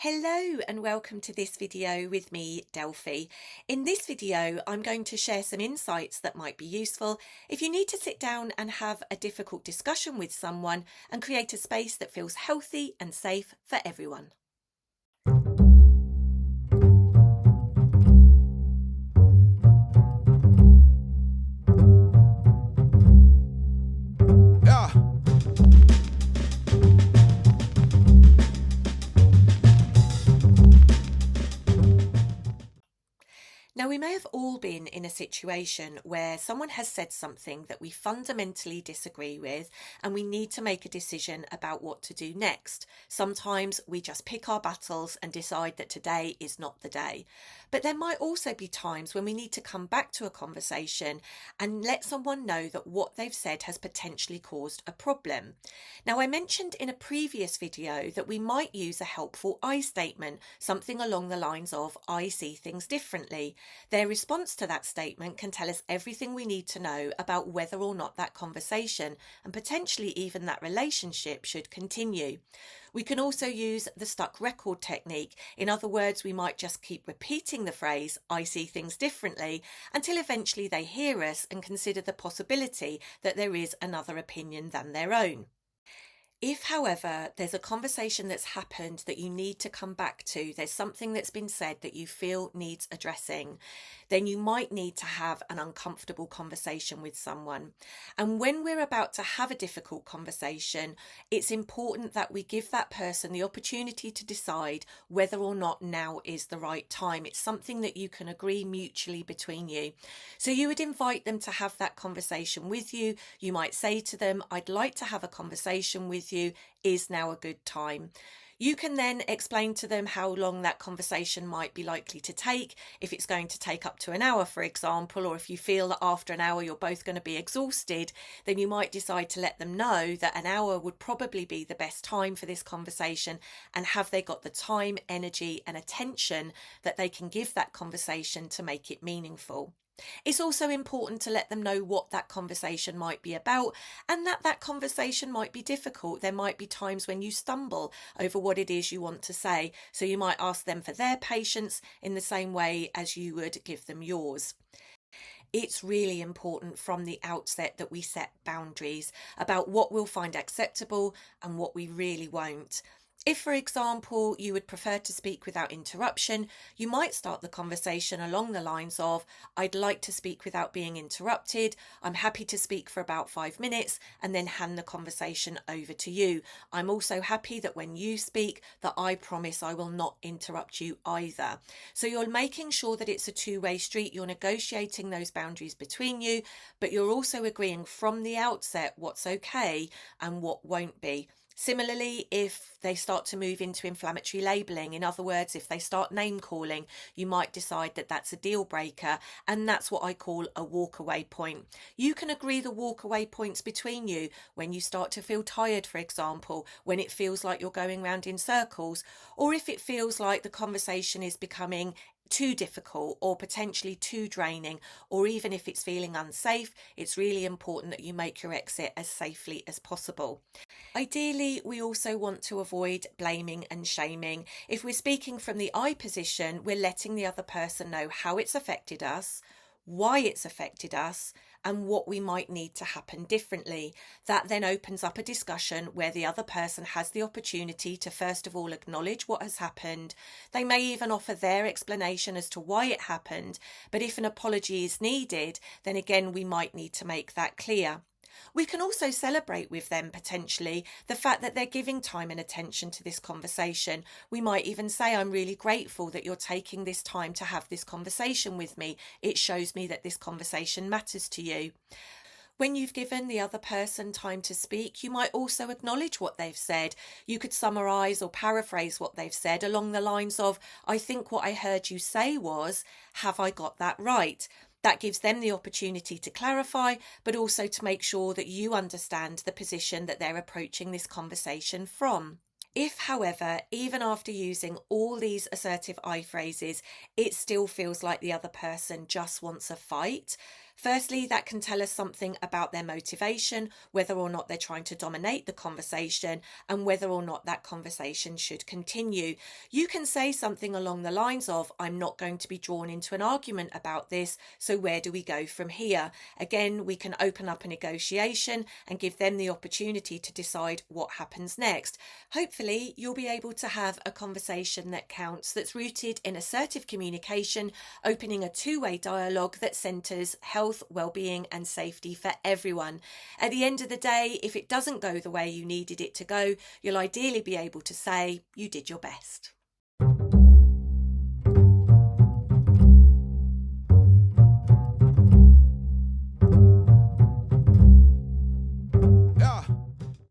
Hello and welcome to this video with me, Delphi. In this video, I'm going to share some insights that might be useful if you need to sit down and have a difficult discussion with someone and create a space that feels healthy and safe for everyone. Now, we may have all been in a situation where someone has said something that we fundamentally disagree with, and we need to make a decision about what to do next. Sometimes we just pick our battles and decide that today is not the day. But there might also be times when we need to come back to a conversation and let someone know that what they've said has potentially caused a problem. Now, I mentioned in a previous video that we might use a helpful I statement, something along the lines of, "I see things differently." Their response to that statement can tell us everything we need to know about whether or not that conversation and potentially even that relationship should continue. We can also use the stuck record technique. In other words, we might just keep repeating the phrase, "I see things differently," until eventually they hear us and consider the possibility that there is another opinion than their own. If, however, there's a conversation that's happened that you need to come back to, there's something that's been said that you feel needs addressing, then you might need to have an uncomfortable conversation with someone. And when we're about to have a difficult conversation, it's important that we give that person the opportunity to decide whether or not now is the right time. It's something that you can agree mutually between you. So you would invite them to have that conversation with you. You might say to them, "I'd like to have a conversation with you. Is now a good time?" You can then explain to them how long that conversation might be likely to take. If it's going to take up to an hour, for example, or if you feel that after an hour you're both going to be exhausted, then you might decide to let them know that an hour would probably be the best time for this conversation, and have they got the time, energy and attention that they can give that conversation to make it meaningful. It's also important to let them know what that conversation might be about, and that conversation might be difficult. There might be times when you stumble over what it is you want to say, so you might ask them for their patience in the same way as you would give them yours. It's really important from the outset that we set boundaries about what we'll find acceptable and what we really won't. If, for example, you would prefer to speak without interruption, you might start the conversation along the lines of, "I'd like to speak without being interrupted. I'm happy to speak for about 5 minutes," and then hand the conversation over to you. "I'm also happy that when you speak, that I promise I will not interrupt you either." So you're making sure that it's a two-way street. You're negotiating those boundaries between you, but you're also agreeing from the outset what's okay and what won't be. Similarly, if they start to move into inflammatory labelling, in other words, if they start name calling, you might decide that that's a deal breaker, and that's what I call a walkaway point. You can agree the walkaway points between you when you start to feel tired, for example, when it feels like you're going round in circles, or if it feels like the conversation is becoming too difficult or potentially too draining, or even if it's feeling unsafe. It's really important that you make your exit as safely as possible. Ideally, we also want to avoid blaming and shaming. If we're speaking from the I position, we're letting the other person know how it's affected us, why it's affected us, and what we might need to happen differently. That then opens up a discussion where the other person has the opportunity to first of all acknowledge what has happened. They may even offer their explanation as to why it happened, but if an apology is needed, then again we might need to make that clear. We can also celebrate with them potentially the fact that they're giving time and attention to this conversation. We might even say, "I'm really grateful that you're taking this time to have this conversation with me. It shows me that this conversation matters to you." When you've given the other person time to speak, you might also acknowledge what they've said. You could summarise or paraphrase what they've said along the lines of, "I think what I heard you say was, have I got that right?" That gives them the opportunity to clarify, but also to make sure that you understand the position that they're approaching this conversation from. If, however, even after using all these assertive I phrases, it still feels like the other person just wants a fight, Firstly, that can tell us something about their motivation, whether or not they're trying to dominate the conversation, and whether or not that conversation should continue. You can say something along the lines of, I'm not going to be drawn into an argument about this, so where do we go from here? Again, we can open up a negotiation and give them the opportunity to decide what happens next. Hopefully, you'll be able to have a conversation that counts, that's rooted in assertive communication, opening a two-way dialogue that centres health, well-being and safety for everyone. At the end of the day, if it doesn't go the way you needed it to go, you'll ideally be able to say you did your best.